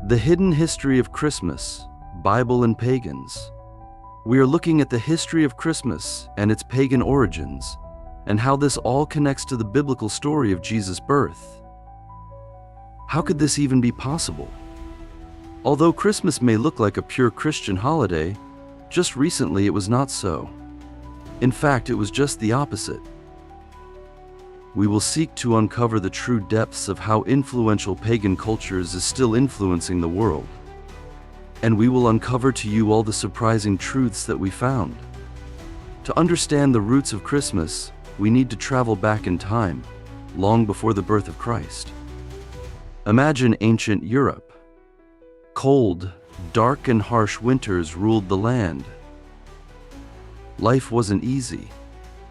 The Hidden History of Christmas, Bible and Pagans. We are looking at the history of Christmas and its pagan origins, and how this all connects to the biblical story of Jesus' birth. How could this even be possible? Although Christmas may look like a pure Christian holiday, just recently it was not so. In fact, it was just the opposite. We will seek to uncover the true depths of how influential pagan cultures is still influencing the world. And we will uncover to you all the surprising truths that we found. To understand the roots of Christmas, we need to travel back in time, long before the birth of Christ. Imagine ancient Europe. Cold, dark and harsh winters ruled the land. Life wasn't easy,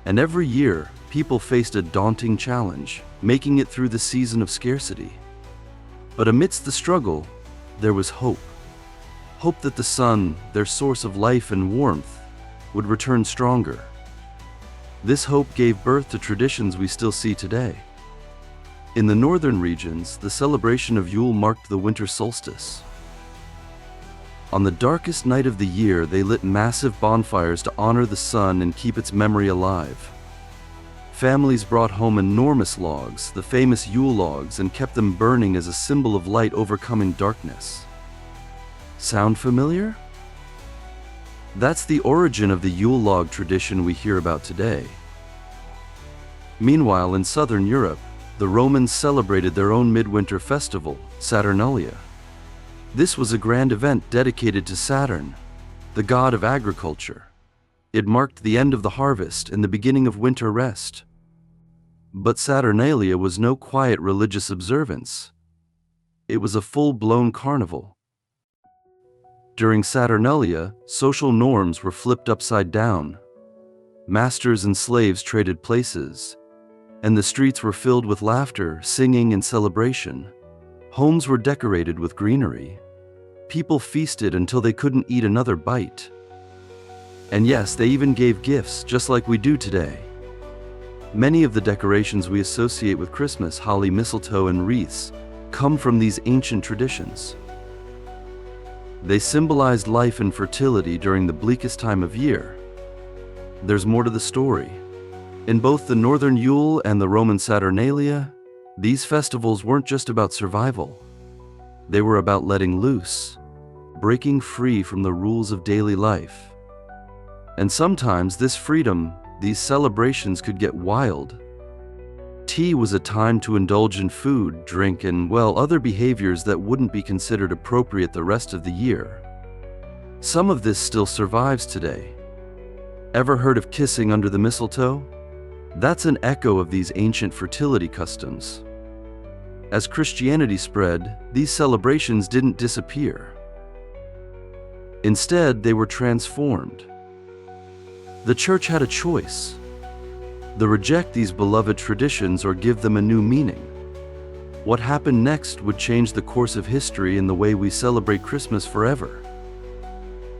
and every year, people faced a daunting challenge, making it through the season of scarcity. But amidst the struggle, there was hope. Hope that the sun, their source of life and warmth, would return stronger. This hope gave birth to traditions we still see today. In the northern regions, the celebration of Yule marked the winter solstice. On the darkest night of the year, they lit massive bonfires to honor the sun and keep its memory alive. Families brought home enormous logs, the famous Yule logs, and kept them burning as a symbol of light overcoming darkness. Sound familiar? That's the origin of the Yule log tradition we hear about today. Meanwhile, in southern Europe, the Romans celebrated their own midwinter festival, Saturnalia. This was a grand event dedicated to Saturn, the god of agriculture. It marked the end of the harvest and the beginning of winter rest. But Saturnalia was no quiet religious observance. It was a full-blown carnival. During Saturnalia, social norms were flipped upside down. Masters and slaves traded places, and the streets were filled with laughter, singing, and celebration. Homes were decorated with greenery. People feasted until they couldn't eat another bite. And yes, they even gave gifts, just like we do today. Many of the decorations we associate with Christmas, holly, mistletoe, and wreaths, come from these ancient traditions. They symbolized life and fertility during the bleakest time of year. There's more to the story. In both the northern Yule and the Roman Saturnalia, these festivals weren't just about survival. They were about letting loose, breaking free from the rules of daily life. And sometimes this freedom, these celebrations could get wild. Tea was a time to indulge in food, drink, and, well, other behaviors that wouldn't be considered appropriate the rest of the year. Some of this still survives today. Ever heard of kissing under the mistletoe? That's an echo of these ancient fertility customs. As Christianity spread, these celebrations didn't disappear. Instead, they were transformed. The church had a choice: to reject these beloved traditions or give them a new meaning. What happened next would change the course of history and the way we celebrate Christmas forever.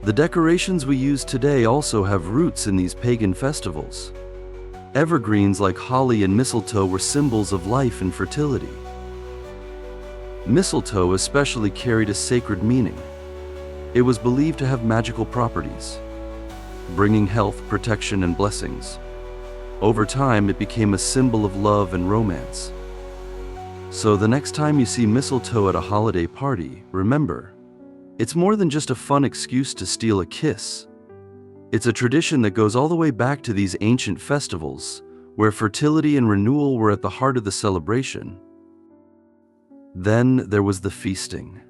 The decorations we use today also have roots in these pagan festivals. Evergreens like holly and mistletoe were symbols of life and fertility. Mistletoe especially carried a sacred meaning. It was believed to have magical properties, bringing health, protection, and blessings. Over time, it became a symbol of love and romance. So the next time you see mistletoe at a holiday party, remember, it's more than just a fun excuse to steal a kiss. It's a tradition that goes all the way back to these ancient festivals, where fertility and renewal were at the heart of the celebration. Then there was the feasting.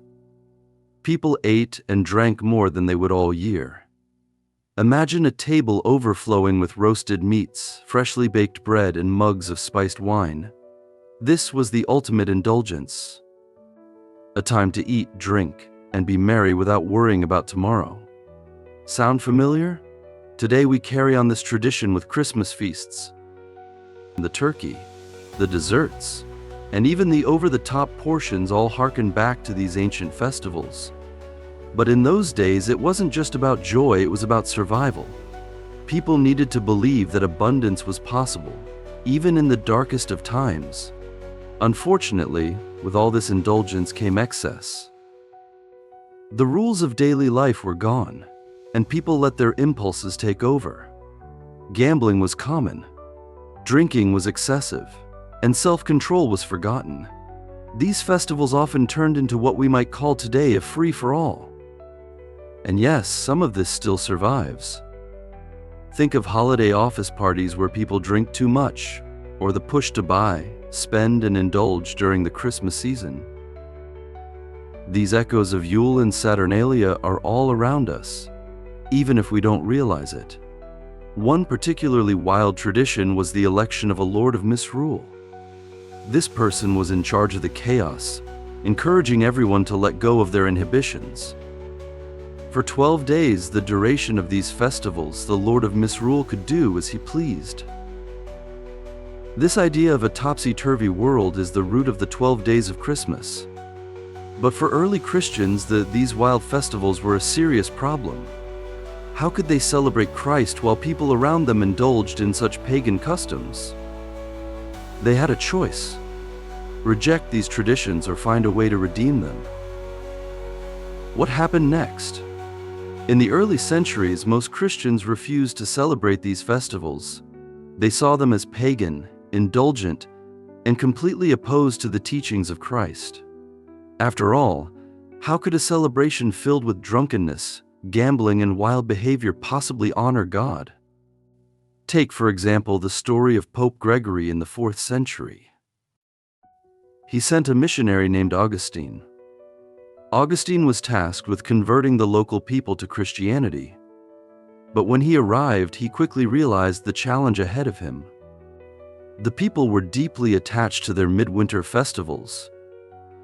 People ate and drank more than they would all year. Imagine a table overflowing with roasted meats, freshly baked bread, and mugs of spiced wine. This was the ultimate indulgence. A time to eat, drink, and be merry without worrying about tomorrow. Sound familiar? Today we carry on this tradition with Christmas feasts. The turkey, the desserts, and even the over-the-top portions all harken back to these ancient festivals. But in those days, it wasn't just about joy, it was about survival. People needed to believe that abundance was possible, even in the darkest of times. Unfortunately, with all this indulgence came excess. The rules of daily life were gone, and people let their impulses take over. Gambling was common, drinking was excessive, and self-control was forgotten. These festivals often turned into what we might call today a free-for-all. And yes, some of this still survives. Think of holiday office parties where people drink too much, or the push to buy, spend, and indulge during the Christmas season. These echoes of Yule and Saturnalia are all around us, even if we don't realize it. One particularly wild tradition was the election of a Lord of Misrule. This person was in charge of the chaos, encouraging everyone to let go of their inhibitions. For 12 days, the duration of these festivals, the Lord of Misrule could do as he pleased. This idea of a topsy-turvy world is the root of the 12 days of Christmas. But for early Christians, these wild festivals were a serious problem. How could they celebrate Christ while people around them indulged in such pagan customs? They had a choice: reject these traditions or find a way to redeem them. What happened next? In the early centuries, most Christians refused to celebrate these festivals. They saw them as pagan, indulgent, and completely opposed to the teachings of Christ. After all, how could a celebration filled with drunkenness, gambling, and wild behavior possibly honor God? Take, for example, the story of Pope Gregory in the 4th century. He sent a missionary named Augustine. Augustine was tasked with converting the local people to Christianity. But when he arrived, he quickly realized the challenge ahead of him. The people were deeply attached to their midwinter festivals,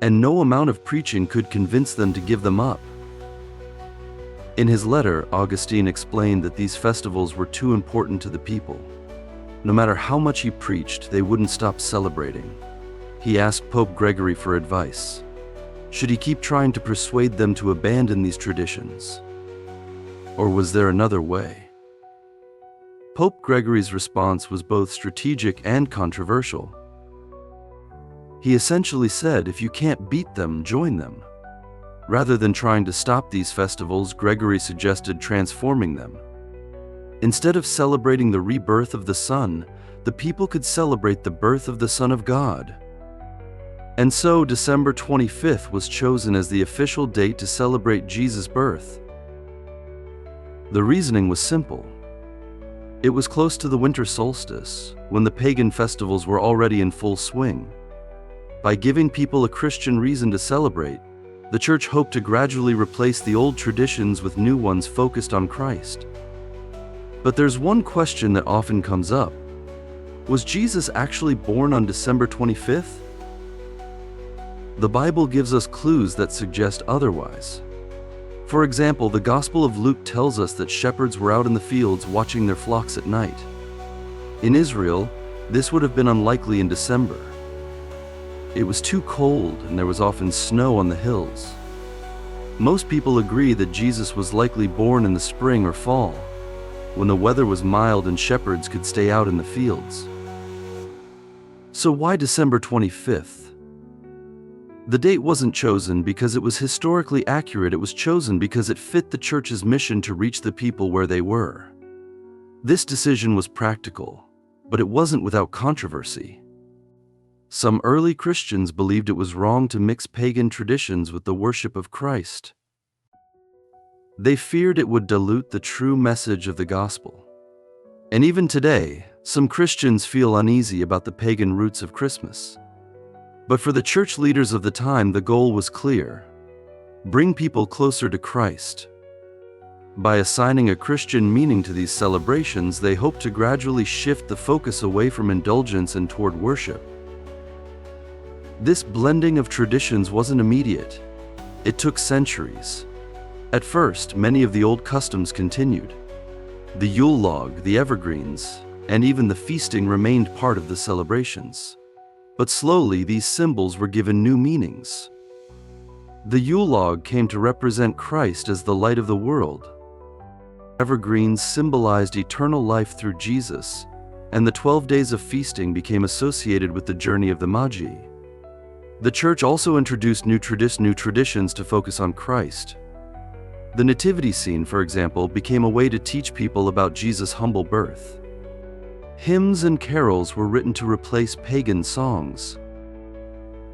and no amount of preaching could convince them to give them up. In his letter, Augustine explained that these festivals were too important to the people. No matter how much he preached, they wouldn't stop celebrating. He asked Pope Gregory for advice. Should he keep trying to persuade them to abandon these traditions? Or was there another way? Pope Gregory's response was both strategic and controversial. He essentially said, if you can't beat them, join them. Rather than trying to stop these festivals, Gregory suggested transforming them. Instead of celebrating the rebirth of the sun, the people could celebrate the birth of the Son of God. And so December 25th was chosen as the official date to celebrate Jesus' birth. The reasoning was simple. It was close to the winter solstice, when the pagan festivals were already in full swing. By giving people a Christian reason to celebrate, the Church hoped to gradually replace the old traditions with new ones focused on Christ. But there's one question that often comes up. Was Jesus actually born on December 25th? The Bible gives us clues that suggest otherwise. For example, the Gospel of Luke tells us that shepherds were out in the fields watching their flocks at night. In Israel, this would have been unlikely in December. It was too cold, and there was often snow on the hills. Most people agree that Jesus was likely born in the spring or fall, when the weather was mild and shepherds could stay out in the fields. So why December 25th? The date wasn't chosen because it was historically accurate. It was chosen because it fit the Church's mission to reach the people where they were. This decision was practical, but it wasn't without controversy. Some early Christians believed it was wrong to mix pagan traditions with the worship of Christ. They feared it would dilute the true message of the gospel. And even today, some Christians feel uneasy about the pagan roots of Christmas. But for the church leaders of the time, the goal was clear: bring people closer to Christ. By assigning a Christian meaning to these celebrations, they hoped to gradually shift the focus away from indulgence and toward worship. This blending of traditions wasn't immediate. It took centuries. At first, many of the old customs continued. The Yule log, the evergreens, and even the feasting remained part of the celebrations. But slowly, these symbols were given new meanings. The Yule log came to represent Christ as the light of the world. Evergreens symbolized eternal life through Jesus, and the 12 days of feasting became associated with the journey of the Magi. The Church also introduced new traditions to focus on Christ, The nativity scene, for example, became a way to teach people about Jesus' humble birth. Hymns and carols were written to replace pagan songs.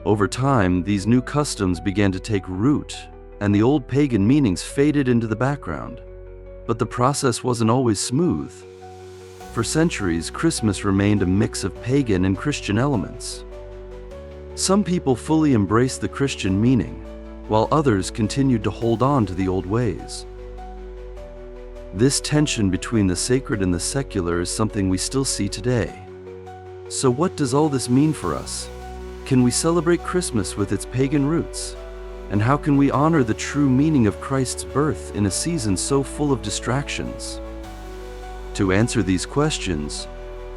Over time, these new customs began to take root, and the old pagan meanings faded into the background. But the process wasn't always smooth. For centuries, Christmas remained a mix of pagan and Christian elements. Some people fully embraced the Christian meaning, while others continued to hold on to the old ways. This tension between the sacred and the secular is something we still see today. So what does all this mean for us? Can we celebrate Christmas with its pagan roots? And how can we honor the true meaning of Christ's birth in a season so full of distractions? To answer these questions,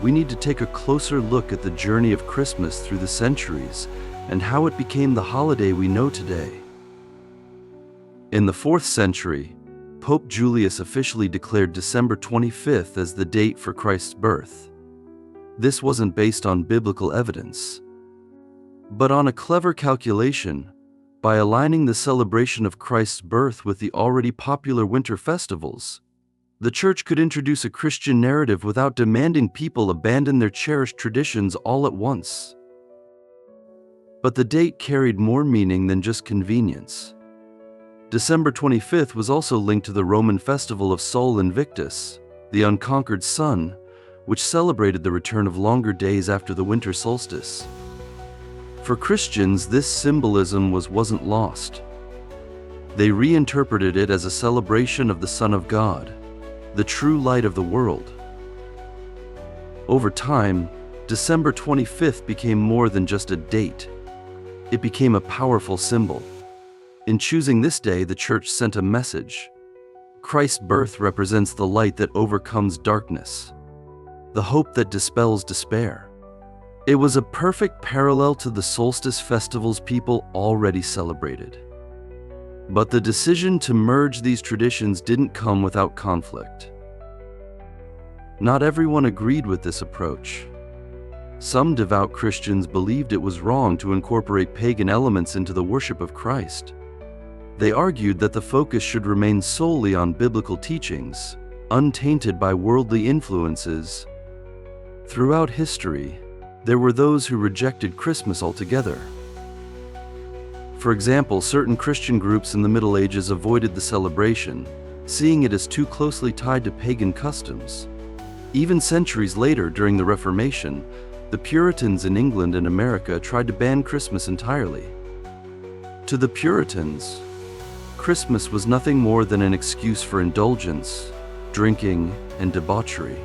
we need to take a closer look at the journey of Christmas through the centuries and how it became the holiday we know today. In the 4th century, Pope Julius officially declared December 25th as the date for Christ's birth. This wasn't based on biblical evidence, but on a clever calculation. By aligning the celebration of Christ's birth with the already popular winter festivals, the Church could introduce a Christian narrative without demanding people abandon their cherished traditions all at once. But the date carried more meaning than just convenience. December 25th was also linked to the Roman festival of Sol Invictus, the unconquered sun, which celebrated the return of longer days after the winter solstice. For Christians, this symbolism wasn't lost. They reinterpreted it as a celebration of the Son of God, the true light of the world. Over time, December 25th became more than just a date. It became a powerful symbol. In choosing this day, the Church sent a message. Christ's birth represents the light that overcomes darkness, the hope that dispels despair. It was a perfect parallel to the solstice festivals people already celebrated. But the decision to merge these traditions didn't come without conflict. Not everyone agreed with this approach. Some devout Christians believed it was wrong to incorporate pagan elements into the worship of Christ. They argued that the focus should remain solely on biblical teachings, untainted by worldly influences. Throughout history, there were those who rejected Christmas altogether. For example, certain Christian groups in the Middle Ages avoided the celebration, seeing it as too closely tied to pagan customs. Even centuries later, during the Reformation, the Puritans in England and America tried to ban Christmas entirely. To the Puritans, Christmas was nothing more than an excuse for indulgence, drinking, and debauchery.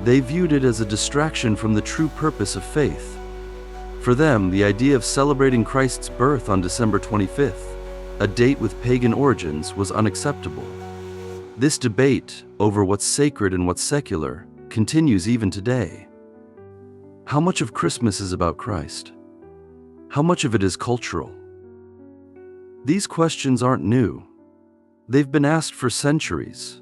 They viewed it as a distraction from the true purpose of faith. For them, the idea of celebrating Christ's birth on December 25th, a date with pagan origins, was unacceptable. This debate over what's sacred and what's secular continues even today. How much of Christmas is about Christ? How much of it is cultural? These questions aren't new. They've been asked for centuries.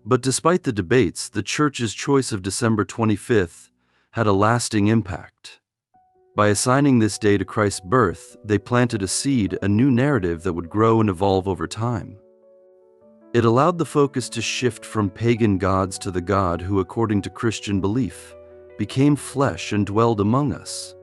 But despite the debates, the Church's choice of December 25th had a lasting impact. By assigning this day to Christ's birth, they planted a seed, a new narrative that would grow and evolve over time. It allowed the focus to shift from pagan gods to the God who, according to Christian belief, became flesh and dwelled among us.